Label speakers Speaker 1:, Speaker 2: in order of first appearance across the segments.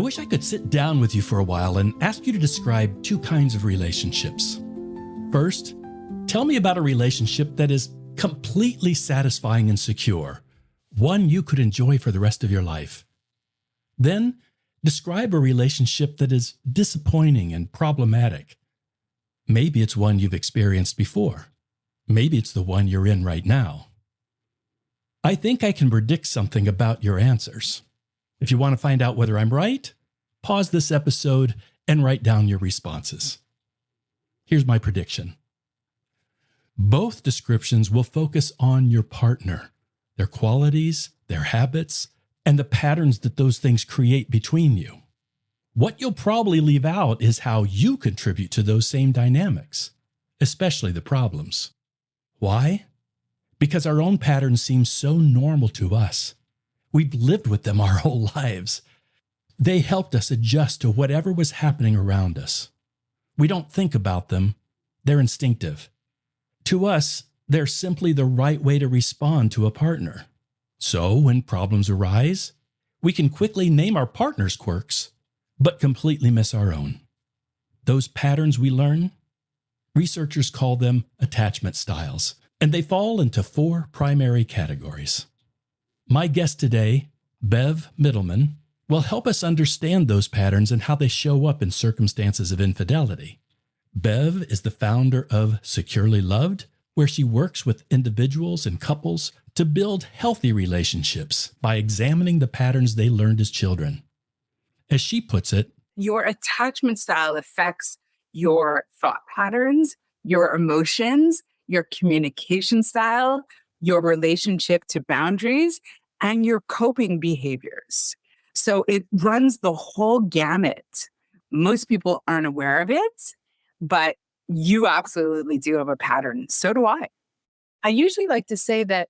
Speaker 1: I wish I could sit down with you for a while and ask you to describe two kinds of relationships. First, tell me about a relationship that is completely satisfying and secure, one you could enjoy for the rest of your life. Then, describe a relationship that is disappointing and problematic. Maybe it's one you've experienced before. Maybe it's the one you're in right now. I think I can predict something about your answers. If you want to find out whether I'm right, pause this episode and write down your responses. Here's my prediction. Both descriptions will focus on your partner, their qualities, their habits, and the patterns that those things create between you. What you'll probably leave out is how you contribute to those same dynamics, especially the problems. Why? Because our own patterns seem so normal to us. We've lived with them our whole lives. They helped us adjust to whatever was happening around us. We don't think about them. They're instinctive. To us, they're simply the right way to respond to a partner. So when problems arise, we can quickly name our partner's quirks, but completely miss our own. Those patterns we learn, researchers call them attachment styles, and they fall into 4 primary categories. My guest today, Bev Mitelman, will help us understand those patterns and how they show up in circumstances of infidelity. Bev is the founder of Securely Loved, where she works with individuals and couples to build healthy relationships by examining the patterns they learned as children. As she puts it,
Speaker 2: your attachment style affects your thought patterns, your emotions, your communication style, your relationship to boundaries, and your coping behaviors. So it runs the whole gamut. Most people aren't aware of it, but you absolutely do have a pattern. So do I. I usually like to say that,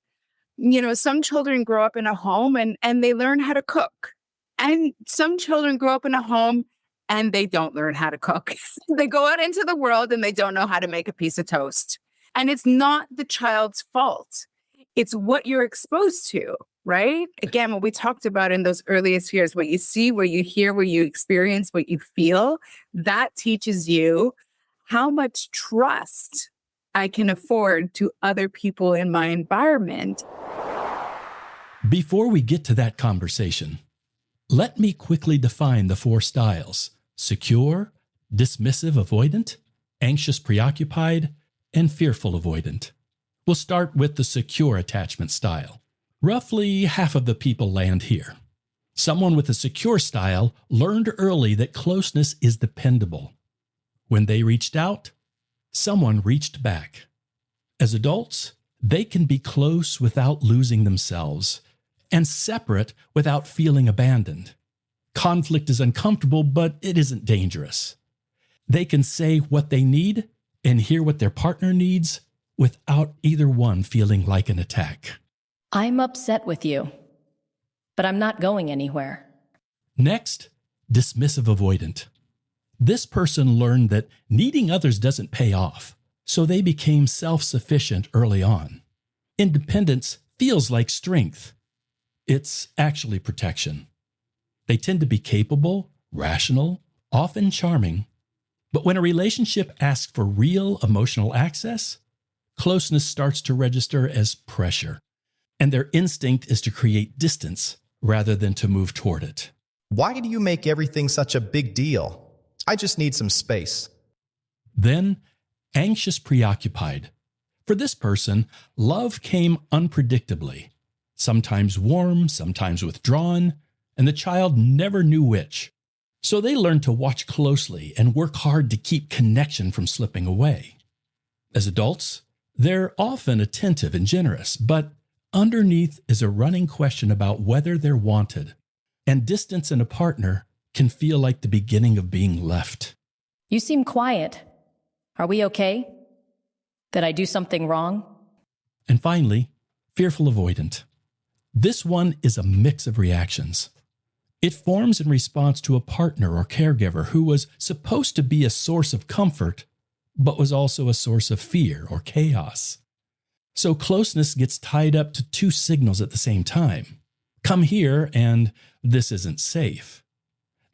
Speaker 2: some children grow up in a home and they learn how to cook. And some children grow up in a home and they don't learn how to cook. They go out into the world and they don't know how to make a piece of toast. And it's not the child's fault. It's what you're exposed to, right? Again, what we talked about in those earliest years, what you see, what you hear, what you experience, what you feel, that teaches you how much trust I can afford to other people in my environment.
Speaker 1: Before we get to that conversation, let me quickly define the 4 styles: secure, dismissive-avoidant, anxious-preoccupied, and fearful-avoidant. We'll start with the secure attachment style. Roughly half of the people land here. Someone with a secure style learned early that closeness is dependable. When they reached out, someone reached back. As adults, they can be close without losing themselves, and separate without feeling abandoned. Conflict is uncomfortable, but it isn't dangerous. They can say what they need and hear what their partner needs without either one feeling like an attack.
Speaker 3: I'm upset with you, but I'm not going anywhere.
Speaker 1: Next, dismissive-avoidant. This person learned that needing others doesn't pay off, so they became self-sufficient early on. Independence feels like strength. It's actually protection. They tend to be capable, rational, often charming, but when a relationship asks for real emotional access, closeness starts to register as pressure, and their instinct is to create distance rather than to move toward it.
Speaker 4: Why do you make everything such a big deal? I just need some space.
Speaker 1: Then, anxious-preoccupied. For this person, love came unpredictably, sometimes warm, sometimes withdrawn, and the child never knew which. So they learned to watch closely and work hard to keep connection from slipping away. As adults, they're often attentive and generous, but underneath is a running question about whether they're wanted, and distance in a partner can feel like the beginning of being left.
Speaker 3: You seem quiet. Are we okay? Did I do something wrong?
Speaker 1: And finally, fearful-avoidant. This one is a mix of reactions. It forms in response to a partner or caregiver who was supposed to be a source of comfort, but was also a source of fear or chaos. So closeness gets tied up to 2 signals at the same time. Come here and this isn't safe.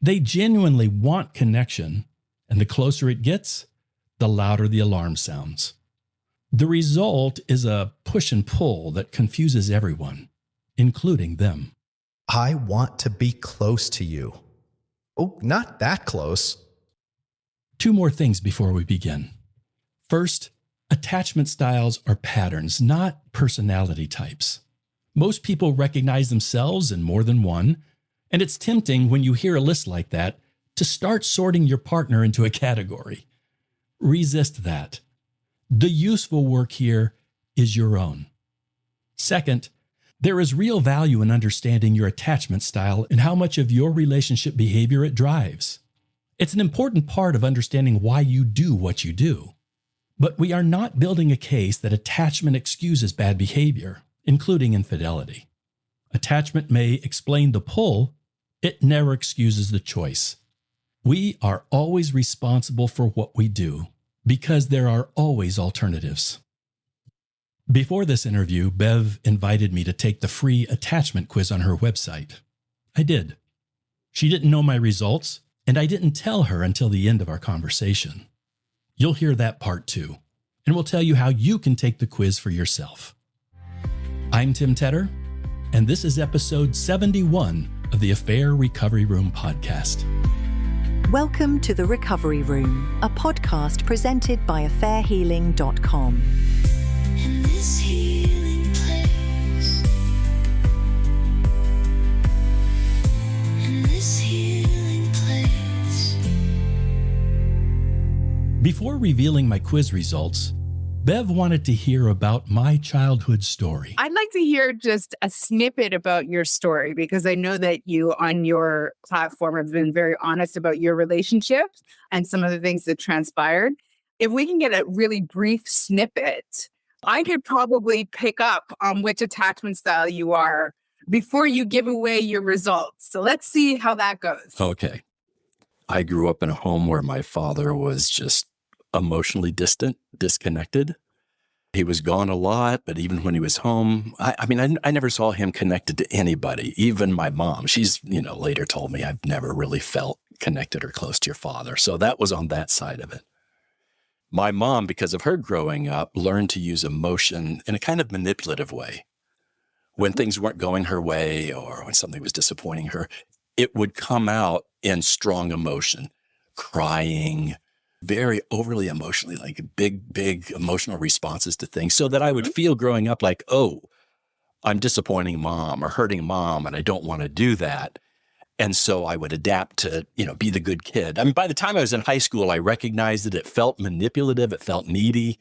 Speaker 1: They genuinely want connection, and the closer it gets, the louder the alarm sounds. The result is a push and pull that confuses everyone, including them.
Speaker 4: I want to be close to you. Oh, not that close.
Speaker 1: 2 more things before we begin. First, attachment styles are patterns, not personality types. Most people recognize themselves in more than one, and it's tempting when you hear a list like that to start sorting your partner into a category. Resist that. The useful work here is your own. Second, there is real value in understanding your attachment style and how much of your relationship behavior it drives. It's an important part of understanding why you do what you do. But we are not building a case that attachment excuses bad behavior, including infidelity. Attachment may explain the pull, it never excuses the choice. We are always responsible for what we do, because there are always alternatives. Before this interview, Bev invited me to take the free attachment quiz on her website. I did. She didn't know my results, and I didn't tell her until the end of our conversation. You'll hear that part too, and we'll tell you how you can take the quiz for yourself. I'm Tim Tedder, and this is episode 71 of the Affair Recovery Room podcast.
Speaker 5: Welcome to The Recovery Room, a podcast presented by affairhealing.com.
Speaker 6: In this healing place, in this healing place.
Speaker 1: Before revealing my quiz results, Bev wanted to hear about my childhood story.
Speaker 2: I'd like to hear just a snippet about your story, because I know that you on your platform have been very honest about your relationships and some of the things that transpired. If we can get a really brief snippet, I could probably pick up on which attachment style you are before you give away your results. So let's see how that goes.
Speaker 7: Okay. I grew up in a home where my father was just emotionally distant, disconnected. He was gone a lot, but even when he was home, I never saw him connected to anybody, even my mom. She's, later told me I've never really felt connected or close to your father. So that was on that side of it. My mom, because of her growing up, learned to use emotion in a kind of manipulative way. When things weren't going her way or when something was disappointing her, it would come out in strong emotion, crying, very overly emotionally, like big emotional responses to things, so that I would feel growing up like, oh, I'm disappointing mom or hurting mom, and I don't want to do that. And so I would adapt to, be the good kid. I mean, by the time I was in high school, I recognized that it felt manipulative, it felt needy,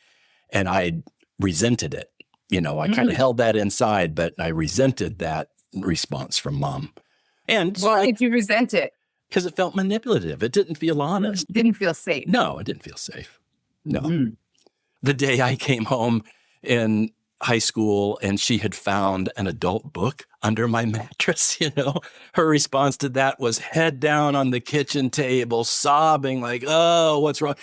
Speaker 7: and I resented it. I kind of held that inside, but I resented that response from mom. And
Speaker 2: why did you resent it?
Speaker 7: Because it felt manipulative. It didn't feel honest.
Speaker 2: Didn't feel safe.
Speaker 7: No, it didn't feel safe. No. The day I came home in high school and she had found an adult book under my mattress, her response to that was head down on the kitchen table, sobbing like, oh, what's wrong?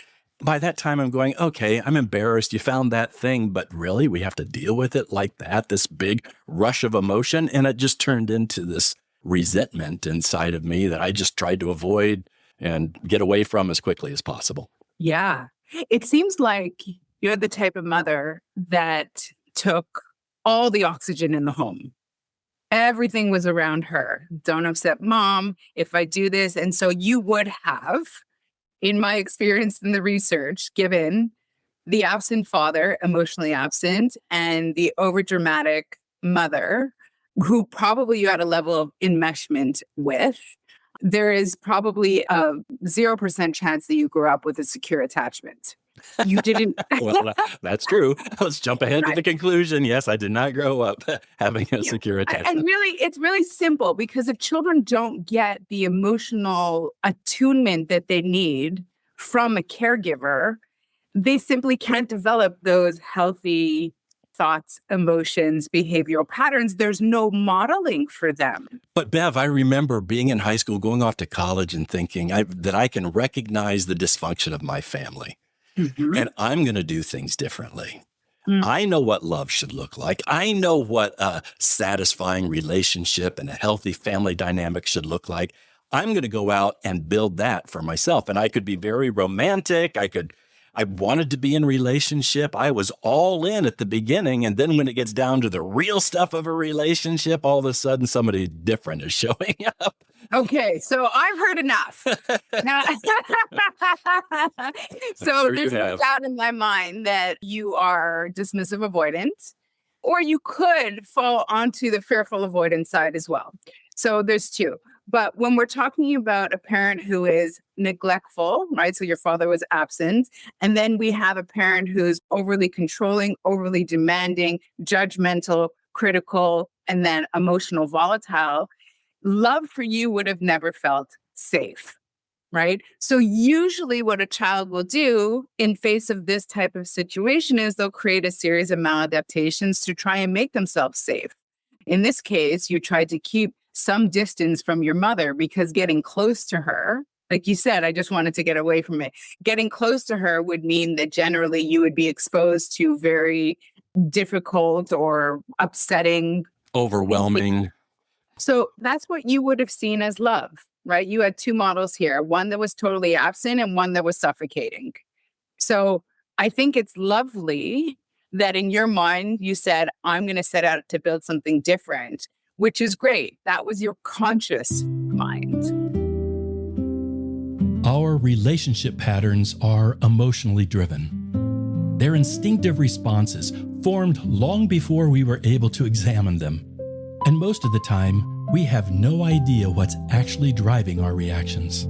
Speaker 7: By that time, I'm going, okay, I'm embarrassed. You found that thing, but really, we have to deal with it like that, this big rush of emotion. And it just turned into this resentment inside of me that I just tried to avoid and get away from as quickly as possible.
Speaker 2: Yeah. It seems like you're the type of mother that took all the oxygen in the home. Everything was around her. Don't upset mom if I do this. And so you would have, in my experience in the research, given the absent father, emotionally absent, and the overdramatic mother, who probably you had a level of enmeshment with, there is probably a 0% chance that you grew up with a secure attachment. You didn't.
Speaker 7: Well, that's true. Let's jump ahead to the conclusion. Yes, I did not grow up having a secure attachment.
Speaker 2: And really, it's really simple, because if children don't get the emotional attunement that they need from a caregiver, they simply can't develop those healthy thoughts, emotions, behavioral patterns. There's no modeling for them.
Speaker 7: But Bev, I remember being in high school, going off to college and thinking that I can recognize the dysfunction of my family. And I'm going to do things differently. I know what love should look like. I know what a satisfying relationship and a healthy family dynamic should look like. I'm going to go out and build that for myself. And I could be very romantic. I wanted to be in a relationship. I was all in at the beginning. And then when it gets down to the real stuff of a relationship, all of a sudden somebody different is showing up.
Speaker 2: Okay, so I've heard enough. Now, so there's no doubt in my mind that you are dismissive avoidant, or you could fall onto the fearful avoidance side as well. So there's two. But when we're talking about a parent who is neglectful, right? So your father was absent. And then we have a parent who's overly controlling, overly demanding, judgmental, critical, and then emotional volatile. Love for you would have never felt safe, right? So usually what a child will do in face of this type of situation is they'll create a series of maladaptations to try and make themselves safe. In this case, you tried to keep some distance from your mother because getting close to her, like you said, I just wanted to get away from it. Getting close to her would mean that generally you would be exposed to very difficult or upsetting,
Speaker 7: overwhelming.
Speaker 2: So that's what you would have seen as love, right? You had two models here, one that was totally absent and one that was suffocating. So I think it's lovely that in your mind, you said, I'm going to set out to build something different, which is great. That was your conscious mind.
Speaker 1: Our relationship patterns are emotionally driven. They're instinctive responses formed long before we were able to examine them. And most of the time, we have no idea what's actually driving our reactions.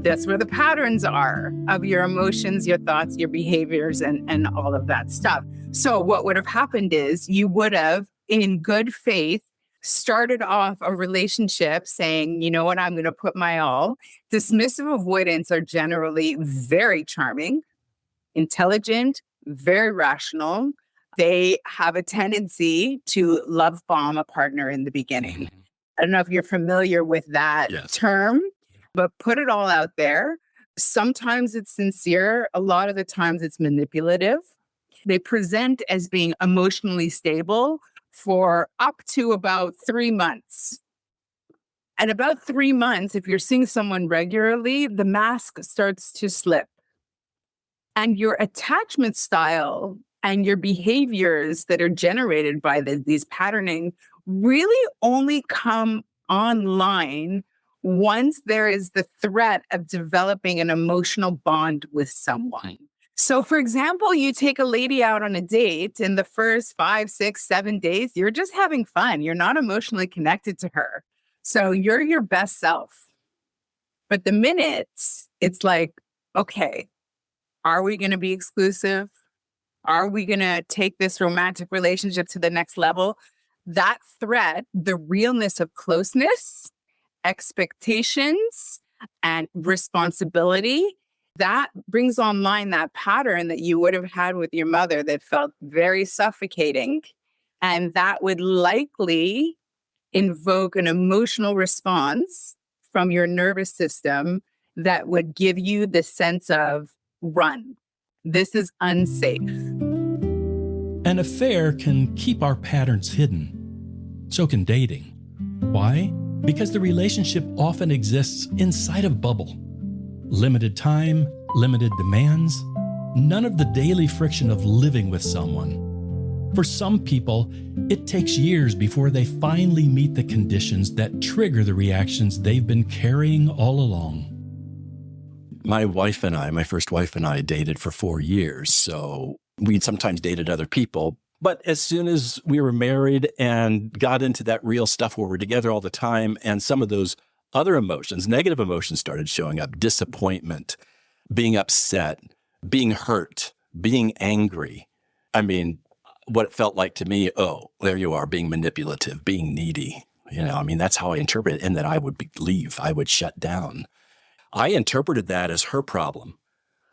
Speaker 2: That's where the patterns are of your emotions, your thoughts, your behaviors, and all of that stuff. So what would have happened is you would have, in good faith, started off a relationship saying, you know what, I'm going to put my all. Dismissive avoidants are generally very charming, intelligent, very rational. They have a tendency to love bomb a partner in the beginning. I don't know if you're familiar with that term, but put it all out there. Sometimes it's sincere. A lot of the times it's manipulative. They present as being emotionally stable for up to about 3 months. At about 3 months, if you're seeing someone regularly, the mask starts to slip. And your attachment style and your behaviors that are generated by these patterning really only come online once there is the threat of developing an emotional bond with someone. So, for example, you take a lady out on a date in the first 5, 6, 7 days, you're just having fun. You're not emotionally connected to her. So you're your best self. But the minute it's like, okay, are we going to be exclusive? Are we going to take this romantic relationship to the next level? That threat, the realness of closeness, expectations, and responsibility, that brings online that pattern that you would have had with your mother that felt very suffocating. And that would likely invoke an emotional response from your nervous system that would give you the sense of run. This is unsafe.
Speaker 1: An affair can keep our patterns hidden. So can dating. Why? Because the relationship often exists inside a bubble. Limited time, limited demands, none of the daily friction of living with someone. For some people, it takes years before they finally meet the conditions that trigger the reactions they've been carrying all along.
Speaker 7: My first wife and I dated for 4 years. So we'd sometimes dated other people. But as soon as we were married and got into that real stuff where we're together all the time, and some of those other emotions, negative emotions started showing up, disappointment, being upset, being hurt, being angry. I mean, what it felt like to me, oh, there you are, being manipulative, being needy. That's how I interpret it. And that I would leave, I would shut down. I interpreted that as her problem.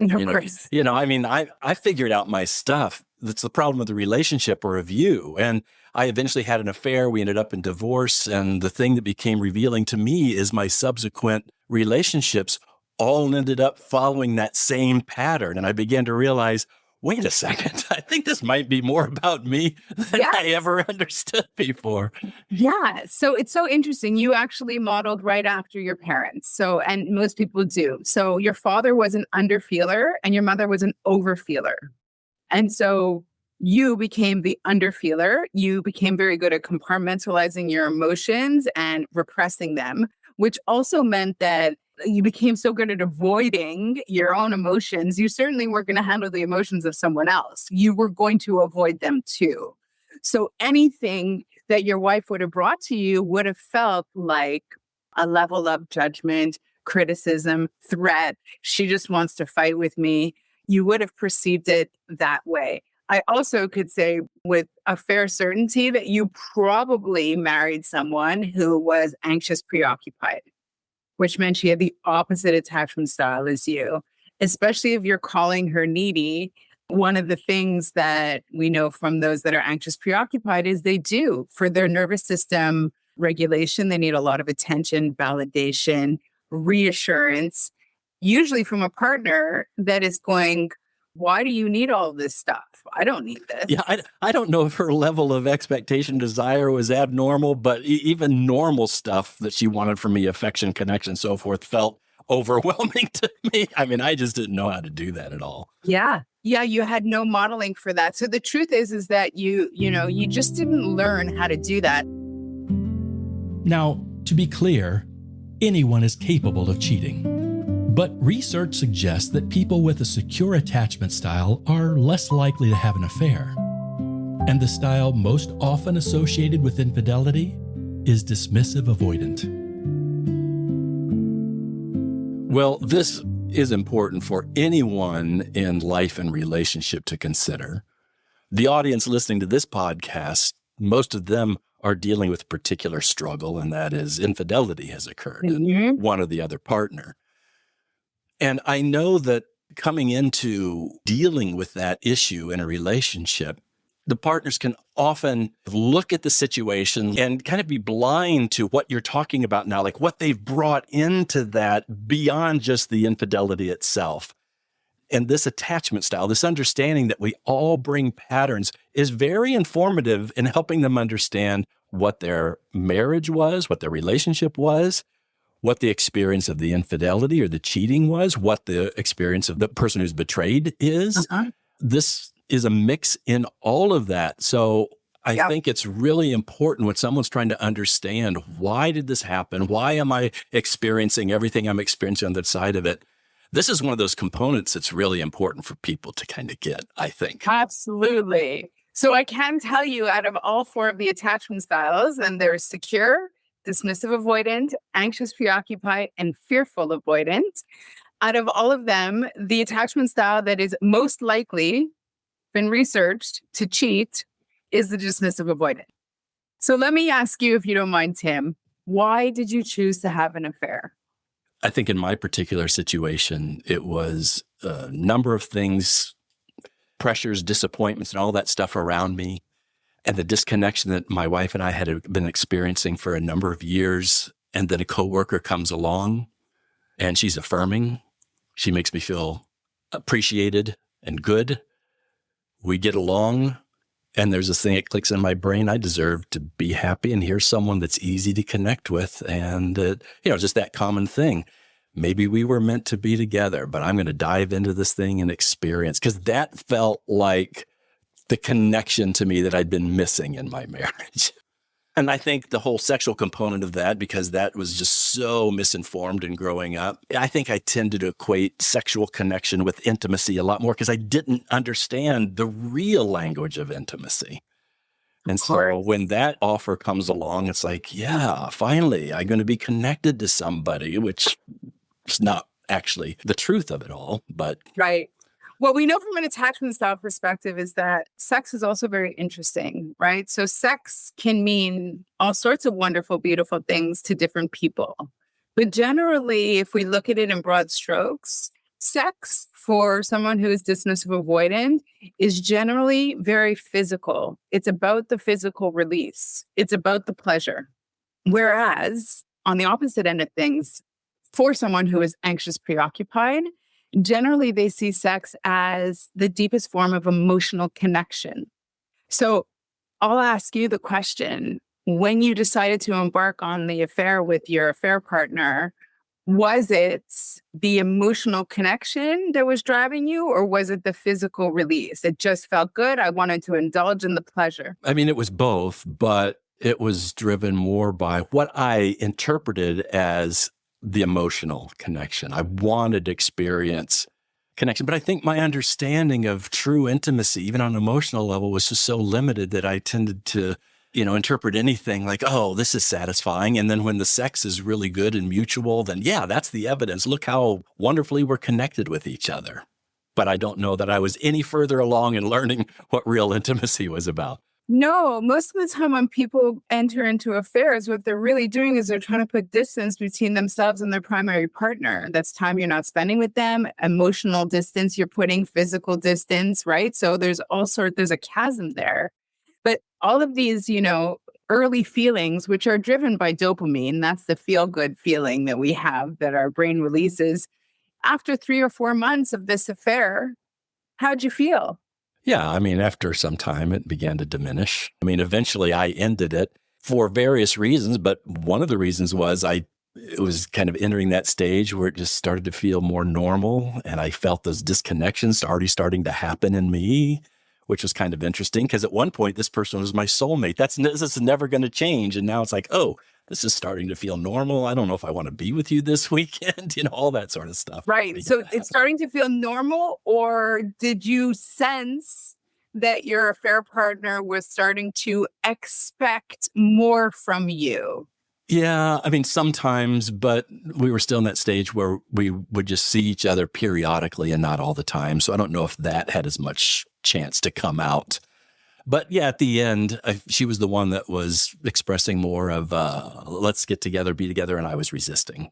Speaker 2: Of course.
Speaker 7: I figured out my stuff. That's the problem of the relationship or of you. And I eventually had an affair. We ended up in divorce. And the thing that became revealing to me is my subsequent relationships all ended up following that same pattern. And I began to realize, wait a second, I think this might be more about me than I ever understood before.
Speaker 2: Yeah. So it's so interesting. You actually modeled right after your parents. So, and most people do. So your father was an underfeeler and your mother was an overfeeler. And so you became the underfeeler. You became very good at compartmentalizing your emotions and repressing them, which also meant that you became so good at avoiding your own emotions. You certainly weren't going to handle the emotions of someone else. You were going to avoid them too. So anything that your wife would have brought to you would have felt like a level of judgment, criticism, threat. She just wants to fight with me. You would have perceived it that way. I also could say with a fair certainty that you probably married someone who was anxious preoccupied, which meant she had the opposite attachment style as you, especially if you're calling her needy. One of the things that we know from those that are anxious preoccupied is they do, for their nervous system regulation, they need a lot of attention, validation, reassurance, usually from a partner that is going, why do you need all this stuff? I don't need this.
Speaker 7: Yeah, I don't know if her level of expectation, desire was abnormal, but even normal stuff that she wanted from me, affection, connection, so forth, felt overwhelming to me. I mean, I just didn't know how to do that at all.
Speaker 2: Yeah. Yeah, you had no modeling for that. So the truth is that you just didn't learn how to do that.
Speaker 1: Now, to be clear, anyone is capable of cheating. But research suggests that people with a secure attachment style are less likely to have an affair. And the style most often associated with infidelity is dismissive-avoidant.
Speaker 7: Well, this is important for anyone in life and relationship to consider. The audience listening to this podcast, most of them are dealing with a particular struggle, and that is infidelity has occurred in one or the other partner. And I know that coming into dealing with that issue in a relationship, the partners can often look at the situation and kind of be blind to what you're talking about now, like what they've brought into that beyond just the infidelity itself. And this attachment style, this understanding that we all bring patterns, is very informative in helping them understand what their marriage was, what their relationship was, what the experience of the infidelity or the cheating was, what the experience of the person who's betrayed is. This is a mix in all of that. So I think it's really important when someone's trying to understand, why did this happen? Why am I experiencing everything I'm experiencing on the side of it? This is one of those components that's really important for people to kind of get, I think.
Speaker 2: Absolutely. So I can tell you, out of all four of the attachment styles, and there's secure, dismissive-avoidant, anxious-preoccupied, and fearful-avoidant. Out of all of them, the attachment style that is most likely been researched to cheat is the dismissive-avoidant. So let me ask you, if you don't mind, Tim, why did you choose to have an affair?
Speaker 7: I think in my particular situation, it was a number of things, pressures, disappointments, and all that stuff around me. And the disconnection that my wife and I had been experiencing for a number of years. And then a coworker comes along and she's affirming. She makes me feel appreciated and good. We get along, and there's this thing that clicks in my brain. I deserve to be happy, and here's someone that's easy to connect with. And, just that common thing. Maybe we were meant to be together, but I'm going to dive into this thing and experience, because that felt like the connection to me that I'd been missing in my marriage. And I think the whole sexual component of that, because that was just so misinformed in growing up, I think I tended to equate sexual connection with intimacy a lot more, because I didn't understand the real language of intimacy. And so when that offer comes along, it's like, yeah, finally, I'm going to be connected to somebody, which is not actually the truth of it all, but
Speaker 2: Right. What we know from an attachment style perspective is that sex is also very interesting, right? So sex can mean all sorts of wonderful, beautiful things to different people. But generally, if we look at it in broad strokes, sex for someone who is dismissive avoidant is generally very physical. It's about the physical release. It's about the pleasure. Whereas on the opposite end of things, for someone who is anxious preoccupied, generally they see sex as the deepest form of emotional connection. So I'll ask you the question, when you decided to embark on the affair with your affair partner, was it the emotional connection that was driving you, or was it the physical release? It just felt good. I wanted to indulge in the pleasure.
Speaker 7: I mean, it was both, but it was driven more by what I interpreted as the emotional connection. I wanted to experience connection, but I think my understanding of true intimacy, even on an emotional level, was just so limited that I tended to interpret anything like, oh, this is satisfying. And then when the sex is really good and mutual, then yeah, that's the evidence. Look how wonderfully we're connected with each other. But I don't know that I was any further along in learning what real intimacy was about.
Speaker 2: No, most of the time when people enter into affairs, what they're really doing is they're trying to put distance between themselves and their primary partner. That's time you're not spending with them, emotional distance you're putting, physical distance, right? So there's a chasm there. But all of these, early feelings, which are driven by dopamine, that's the feel-good feeling that we have that our brain releases. After 3 or 4 months of this affair, how'd you feel?
Speaker 7: Yeah, I mean, after some time, it began to diminish. I mean, eventually I ended it for various reasons, but one of the reasons was it was kind of entering that stage where it just started to feel more normal, and I felt those disconnections already starting to happen in me, which was kind of interesting because at one point, this person was my soulmate. This is never going to change. And now it's like, oh, this is starting to feel normal. I don't know if I want to be with you this weekend, all that sort of stuff.
Speaker 2: Right. So it's starting to feel normal, or did you sense that your affair partner was starting to expect more from you?
Speaker 7: Yeah, I mean, sometimes, but we were still in that stage where we would just see each other periodically and not all the time. So I don't know if that had as much chance to come out. But yeah, at the end, she was the one that was expressing more of, let's get together, be together, and I was resisting.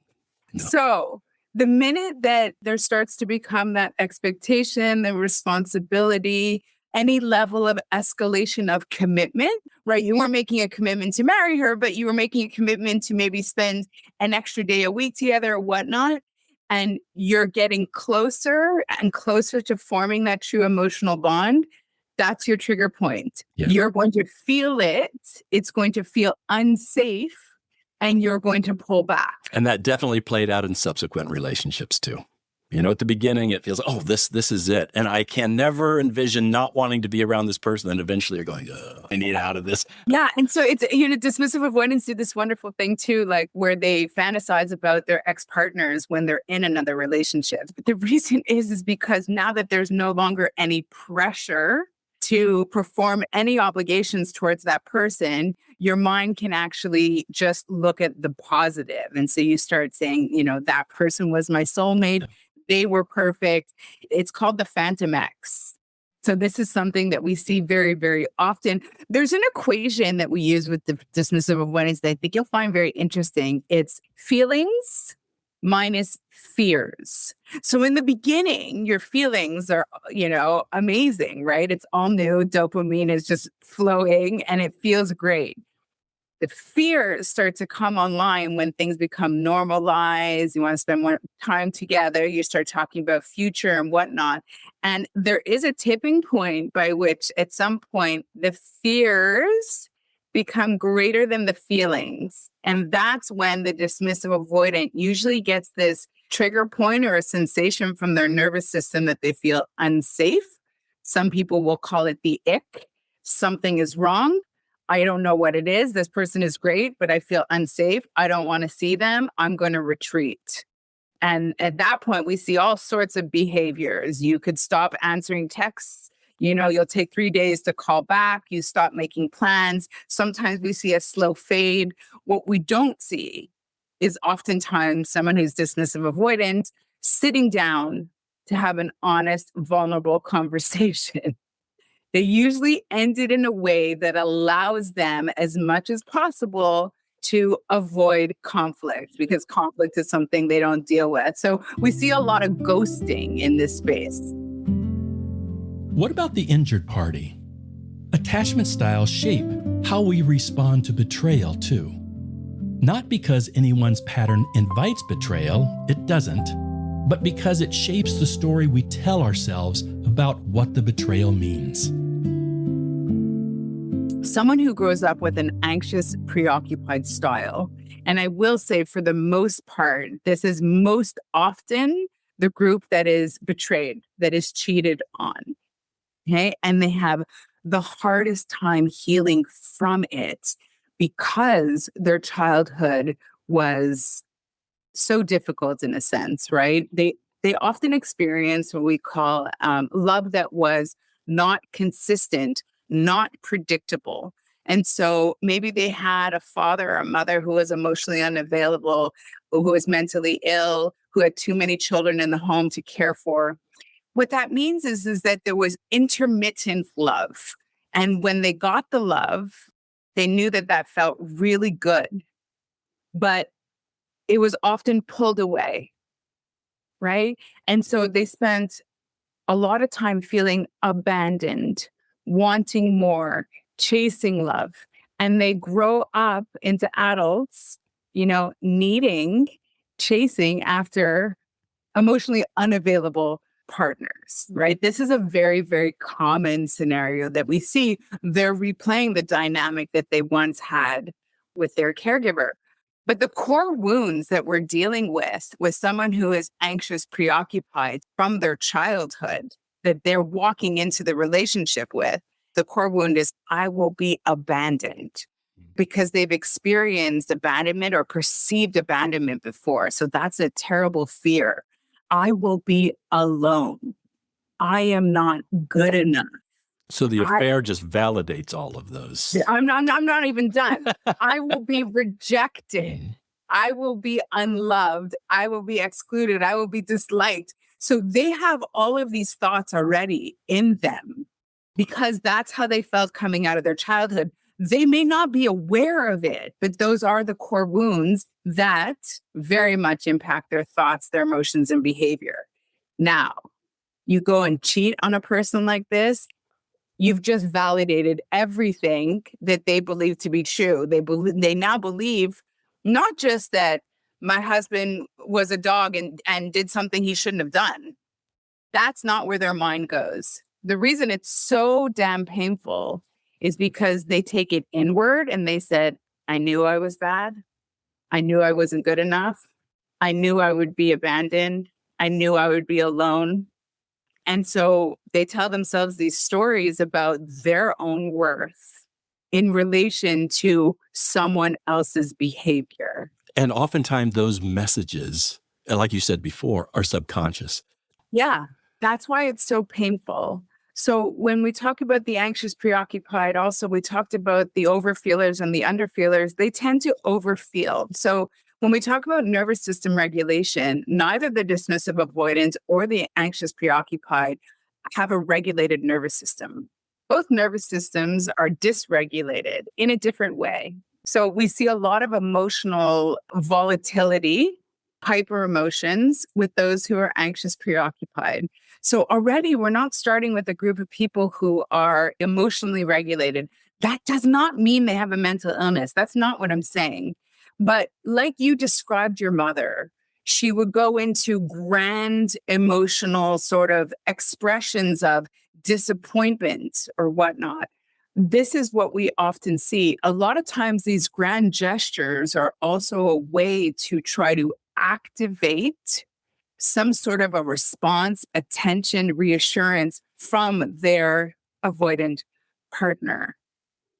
Speaker 2: So the minute that there starts to become that expectation, the responsibility, any level of escalation of commitment, right? You weren't making a commitment to marry her, but you were making a commitment to maybe spend an extra day a week together or whatnot. And you're getting closer and closer to forming that true emotional bond. That's your trigger point. Yeah. You're going to feel it. It's going to feel unsafe, and you're going to pull back.
Speaker 7: And that definitely played out in subsequent relationships too. At the beginning, it feels, oh, this is it. And I can never envision not wanting to be around this person. And eventually you're going, I need out of this.
Speaker 2: Yeah. And so it's, dismissive avoidance do this wonderful thing too, like where they fantasize about their ex-partners when they're in another relationship. But the reason is because now that there's no longer any pressure to perform any obligations towards that person, your mind can actually just look at the positive. And so you start saying, that person was my soulmate. They were perfect. It's called the Phantom X. So this is something that we see very, very often. There's an equation that we use with the dismissive avoidance that I think you'll find very interesting. It's feelings minus fears. So in the beginning, your feelings are, amazing, right? It's all new. Dopamine is just flowing and it feels great. The fears start to come online when things become normalized. You want to spend more time together. You start talking about future and whatnot. And there is a tipping point by which at some point the fears become greater than the feelings. And that's when the dismissive avoidant usually gets this trigger point or a sensation from their nervous system that they feel unsafe. Some people will call it the ick. Something is wrong. I don't know what it is. This person is great, but I feel unsafe. I don't want to see them. I'm going to retreat. And at that point, we see all sorts of behaviors. You could stop answering texts. You'll take 3 days to call back. You stop making plans. Sometimes we see a slow fade. What we don't see is oftentimes someone who's dismissive avoidant sitting down to have an honest, vulnerable conversation. They usually end it in a way that allows them as much as possible to avoid conflict, because conflict is something they don't deal with. So we see a lot of ghosting in this space.
Speaker 1: What about the injured party? Attachment styles shape how we respond to betrayal too. Not because anyone's pattern invites betrayal, it doesn't, but because it shapes the story we tell ourselves about what the betrayal means.
Speaker 2: Someone who grows up with an anxious, preoccupied style, and I will say for the most part, this is most often the group that is betrayed, that is cheated on, okay? And they have the hardest time healing from it because their childhood was so difficult in a sense, right? They often experience what we call love that was not consistent, not predictable. And so maybe they had a father or a mother who was emotionally unavailable, who was mentally ill, who had too many children in the home to care for. What that means is that there was intermittent love. And when they got the love, they knew that that felt really good, but it was often pulled away, right? And so they spent a lot of time feeling abandoned, wanting more, chasing love. And they grow up into adults, needing, chasing after emotionally unavailable partners, right? This is a very, very common scenario that we see. They're replaying the dynamic that they once had with their caregiver. But the core wounds that we're dealing with someone who is anxious, preoccupied from their childhood, that they're walking into the relationship with, the core wound is, I will be abandoned, because they've experienced abandonment or perceived abandonment before. So that's a terrible fear. I will be alone. I am not good enough.
Speaker 7: So the affair just validates all of those.
Speaker 2: I'm not even done. I will be rejected. I will be unloved. I will be excluded. I will be disliked. So they have all of these thoughts already in them because that's how they felt coming out of their childhood. They may not be aware of it, but those are the core wounds that very much impact their thoughts, their emotions, and behavior. Now, you go and cheat on a person like this, you've just validated everything that they believe to be true. They now believe not just that my husband was a dog and did something he shouldn't have done. That's not where their mind goes. The reason it's so damn painful is because they take it inward and they said, I knew I was bad. I knew I wasn't good enough. I knew I would be abandoned. I knew I would be alone. And so they tell themselves these stories about their own worth in relation to someone else's behavior.
Speaker 7: And oftentimes those messages, like you said before, are subconscious.
Speaker 2: Yeah, that's why it's so painful. So when we talk about the anxious preoccupied, also we talked about the overfeelers and the underfeelers. They tend to overfeel. So when we talk about nervous system regulation, neither the dismissive avoidant or the anxious preoccupied have a regulated nervous system. Both nervous systems are dysregulated in a different way. So we see a lot of emotional volatility, hyper emotions with those who are anxious preoccupied. So already we're not starting with a group of people who are emotionally regulated. That does not mean they have a mental illness. That's not what I'm saying. But like you described your mother, she would go into grand emotional sort of expressions of disappointment or whatnot. This is what we often see. A lot of times these grand gestures are also a way to try to activate some sort of a response, attention, reassurance from their avoidant partner.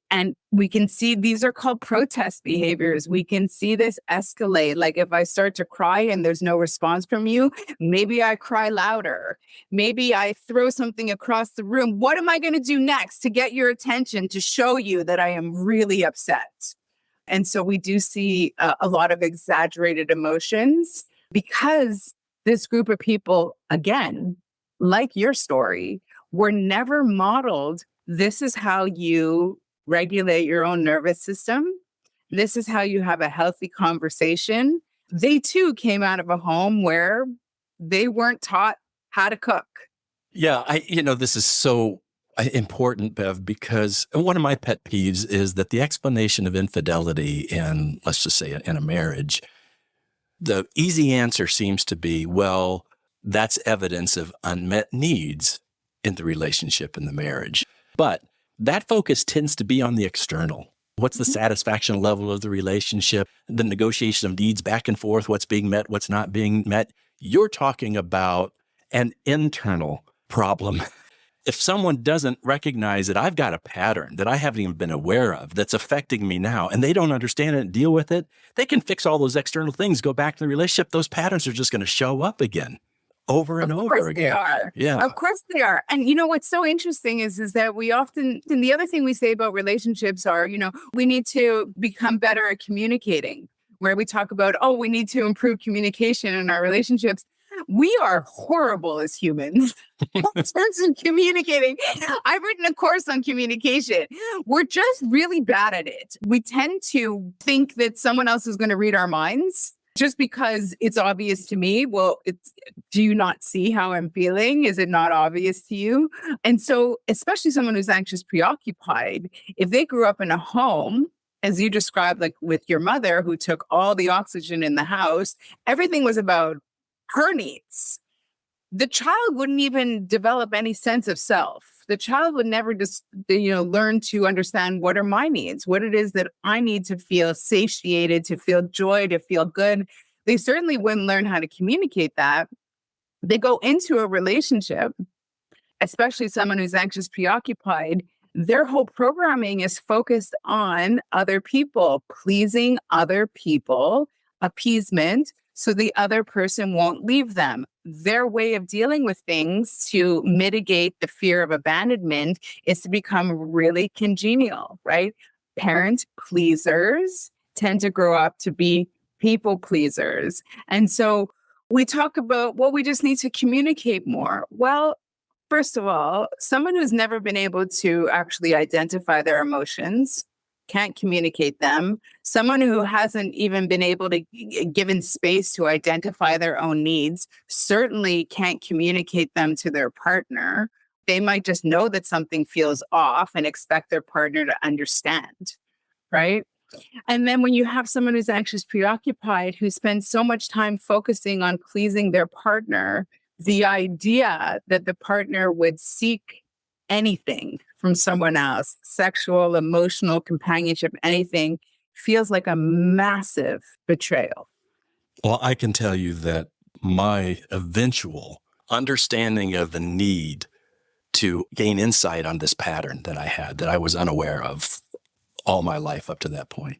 Speaker 2: And we can see these are called protest behaviors. We can see this escalate. Like if I start to cry and there's no response from you, maybe I cry louder. Maybe I throw something across the room. What am I going to do next to get your attention, to show you that I am really upset? And so we do see a lot of exaggerated emotions because this group of people, again, like your story, were never modeled. This is how you regulate your own nervous system. This is how you have a healthy conversation. They too came out of a home where they weren't taught how to cook.
Speaker 7: Yeah, this is so important, Bev, because one of my pet peeves is that the explanation of infidelity in, let's just say, in a marriage, the easy answer seems to be, well, that's evidence of unmet needs in the relationship, in the marriage. But that focus tends to be on the external. What's the satisfaction level of the relationship, the negotiation of needs back and forth, what's being met, what's not being met. You're talking about an internal problem. If someone doesn't recognize that I've got a pattern that I haven't even been aware of that's affecting me now, and they don't understand it and deal with it, they can fix all those external things, go back to the relationship. Those patterns are just going to show up again. Over and over again.
Speaker 2: They are.
Speaker 7: Yeah.
Speaker 2: Of course they are. And what's so interesting is that we often, and the other thing we say about relationships are, we need to become better at communicating, where we talk about, we need to improve communication in our relationships. We are horrible as humans in terms of communicating. I've written a course on communication. We're just really bad at it. We tend to think that someone else is going to read our minds. Just because it's obvious to me, do you not see how I'm feeling? Is it not obvious to you? And so, especially someone who's anxious preoccupied, if they grew up in a home, as you described, like with your mother who took all the oxygen in the house, everything was about her needs. The child wouldn't even develop any sense of self. The child would never just, learn to understand what are my needs, what it is that I need to feel satiated, to feel joy, to feel good. They certainly wouldn't learn how to communicate that. They go into a relationship, especially someone who's anxious preoccupied. Their whole programming is focused on other people, pleasing other people, appeasement, so the other person won't leave them. Their way of dealing with things to mitigate the fear of abandonment is to become really congenial, right? Parent pleasers tend to grow up to be people pleasers. And so we talk about, we just need to communicate more. Well, first of all, someone who's never been able to actually identify their emotions can't communicate them. Someone who hasn't even been able to given space to identify their own needs certainly can't communicate them to their partner. They might just know that something feels off and expect their partner to understand, right? And then when you have someone who's anxious preoccupied, who spends so much time focusing on pleasing their partner, the idea that the partner would seek anything from someone else, sexual, emotional, companionship, anything, feels like a massive betrayal.
Speaker 7: Well, I can tell you that my eventual understanding of the need to gain insight on this pattern that I had, that I was unaware of all my life up to that point,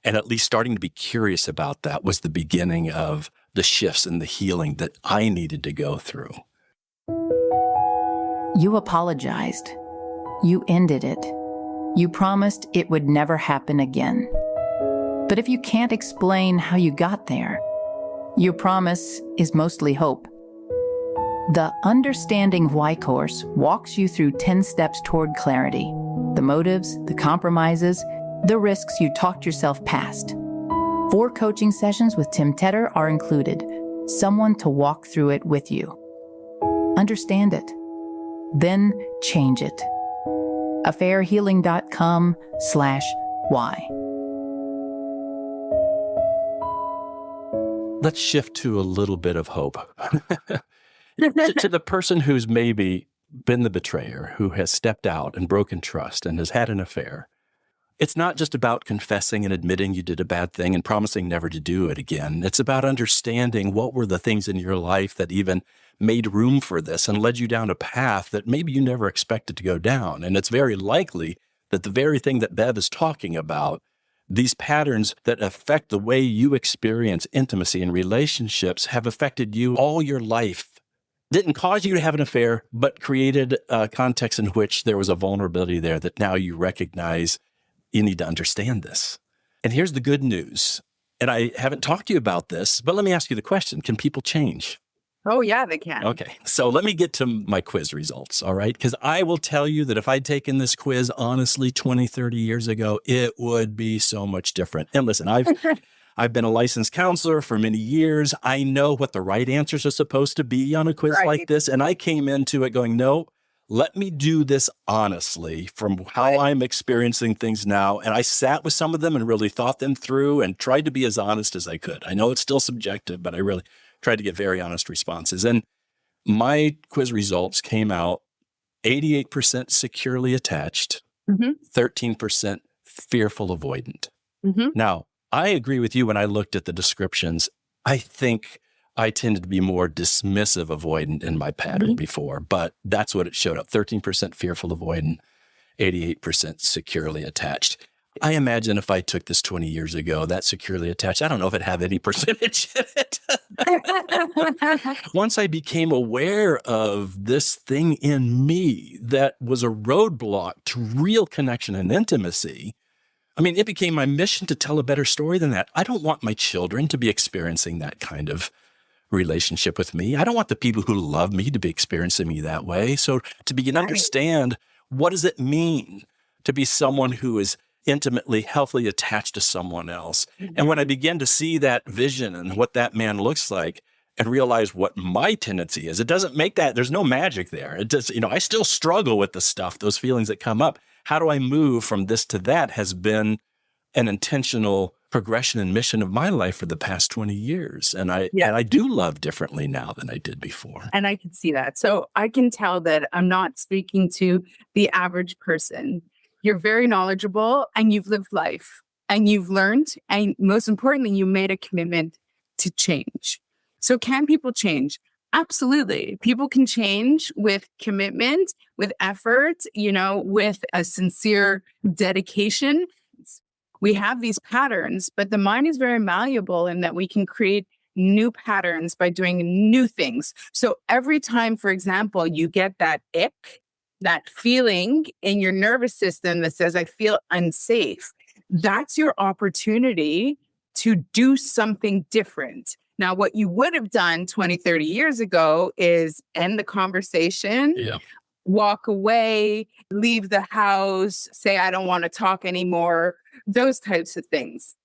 Speaker 7: and at least starting to be curious about that, was the beginning of the shifts and the healing that I needed to go through.
Speaker 8: You apologized. You ended it. You promised it would never happen again. But if you can't explain how you got there, your promise is mostly hope. The Understanding Why course walks you through 10 steps toward clarity, the motives, the compromises, the risks you talked yourself past. 4 coaching sessions with Tim Tedder are included, someone to walk through it with you. Understand it. Then change it. affairhealing.com/why.
Speaker 7: Let's shift to a little bit of hope. to the person who's maybe been the betrayer, who has stepped out and broken trust and has had an affair. It's not just about confessing and admitting you did a bad thing and promising never to do it again. It's about understanding what were the things in your life that even made room for this and led you down a path that maybe you never expected to go down. And it's very likely that the very thing that Bev is talking about, these patterns that affect the way you experience intimacy and relationships, have affected you all your life. Didn't cause you to have an affair, but created a context in which there was a vulnerability there that now you recognize you need to understand this. And here's the good news. And I haven't talked to you about this, but let me ask you the question. Can people change?
Speaker 2: Oh, yeah, they can.
Speaker 7: Okay. So let me get to my quiz results, all right? Because I will tell you that if I'd taken this quiz honestly 20, 30 years ago, it would be so much different. And listen, I've been a licensed counselor for many years. I know what the right answers are supposed to be on a quiz like this. And I came into it going, no, let me do this honestly from how I'm experiencing things now. And I sat with some of them and really thought them through and tried to be as honest as I could. I know it's still subjective, but I really tried to get very honest responses. And my quiz results came out 88% securely attached, 13% fearful avoidant. Now, I agree with you when I looked at the descriptions. I think I tended to be more dismissive avoidant in my pattern before, but that's what it showed up. 13% fearful avoidant, 88% securely attached. I imagine if I took this 20 years ago, that securely attached, I don't know if it had any percentage in it. Once I became aware of this thing in me that was a roadblock to real connection and intimacy, I mean, it became my mission to tell a better story than that. I don't want my children to be experiencing that kind of relationship with me. I don't want the people who love me to be experiencing me that way. So to begin to understand, what does it mean to be someone who is intimately, healthily attached to someone else? And when I began to see that vision and what that man looks like and realize what my tendency is, it doesn't make that, there's no magic there. It does, I still struggle with the stuff, those feelings that come up. How do I move from this to that has been an intentional progression and mission of my life for the past 20 years. And I do love differently now than I did before.
Speaker 2: And I can see that. So I can tell that I'm not speaking to the average person. You're very knowledgeable and you've lived life and you've learned. And most importantly, you made a commitment to change. So can people change? Absolutely. People can change with commitment, with effort, with a sincere dedication. We have these patterns, but the mind is very malleable in that we can create new patterns by doing new things. So every time, for example, you get that ick, that feeling in your nervous system that says, I feel unsafe, that's your opportunity to do something different. Now, what you would have done 20, 30 years ago is end the conversation, walk away, leave the house, say, I don't want to talk anymore, those types of things.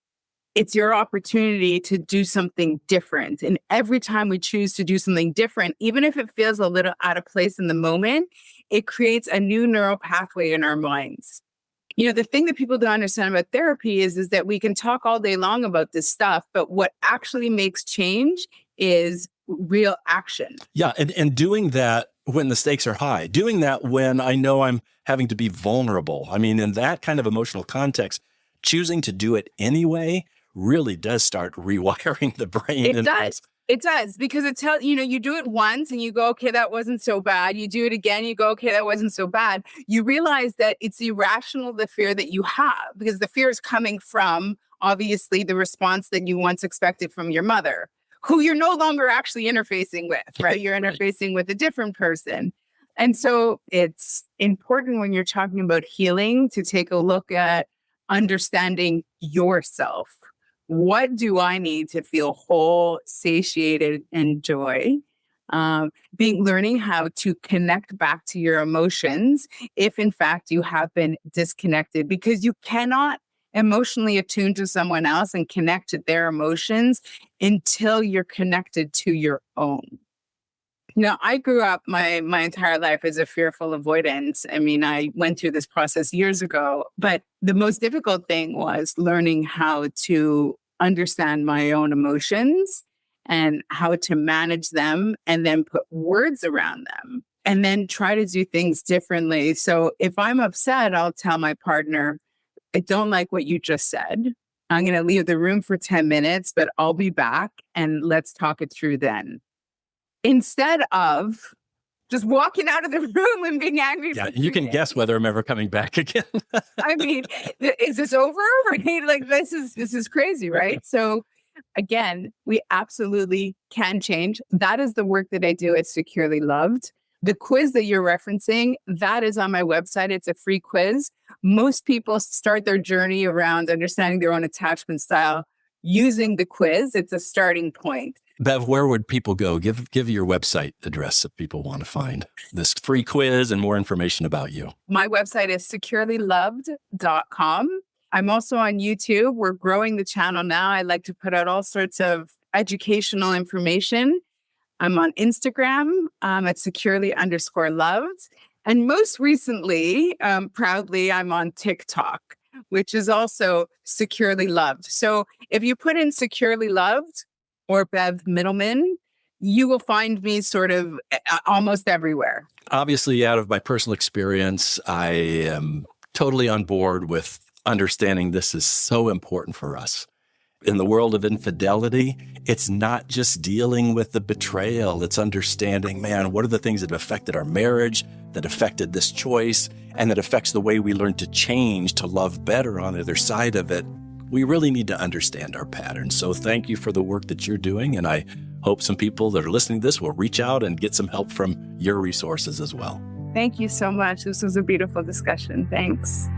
Speaker 2: It's your opportunity to do something different. And every time we choose to do something different, even if it feels a little out of place in the moment, it creates a new neural pathway in our minds. The thing that people don't understand about therapy is that we can talk all day long about this stuff, but what actually makes change is real action.
Speaker 7: Yeah. And doing that when the stakes are high, doing that when I know I'm having to be vulnerable. I mean, in that kind of emotional context, choosing to do it anyway really does start rewiring the brain.
Speaker 2: It does. It does, because it tells, you do it once and you go, okay, that wasn't so bad. You do it again, you go, okay, that wasn't so bad. You realize that it's irrational, the fear that you have, because the fear is coming from, obviously, the response that you once expected from your mother, who you're no longer actually interfacing with, right? You're interfacing with a different person. And so it's important when you're talking about healing to take a look at understanding yourself. What do I need to feel whole, satiated, and joy? Learning how to connect back to your emotions if, in fact, you have been disconnected, because you cannot emotionally attune to someone else and connect to their emotions until you're connected to your own. I grew up my entire life as a fearful avoidant. I mean, I went through this process years ago, but the most difficult thing was learning how to understand my own emotions and how to manage them and then put words around them and then try to do things differently. So if I'm upset, I'll tell my partner, I don't like what you just said. I'm going to leave the room for 10 minutes, but I'll be back and let's talk it through then. Instead of just walking out of the room and being angry.
Speaker 7: Yeah, you can guess whether I'm ever coming back again.
Speaker 2: I mean, is this over? Right? Like this is crazy, right? So again, we absolutely can change. That is the work that I do at Securely Loved. The quiz that you're referencing, that is on my website. It's a free quiz. Most people start their journey around understanding their own attachment style using the quiz. It's a starting point.
Speaker 7: Bev, where would people go? Give your website address if people want to find this free quiz and more information about you.
Speaker 2: My website is securelyloved.com. I'm also on YouTube. We're growing the channel now. I like to put out all sorts of educational information. I'm on Instagram at securely_loved. And most recently, proudly, I'm on TikTok, which is also Securely Loved. So if you put in Securely Loved or Bev Mitelman, you will find me sort of almost everywhere.
Speaker 7: Obviously, out of my personal experience, I am totally on board with understanding this is so important for us. In the world of infidelity, it's not just dealing with the betrayal. It's understanding, man, what are the things that have affected our marriage, that affected this choice, and that affects the way we learn to change, to love better on the other side of it. We really need to understand our patterns. So thank you for the work that you're doing. And I hope some people that are listening to this will reach out and get some help from your resources as well.
Speaker 2: Thank you so much. This was a beautiful discussion. Thanks.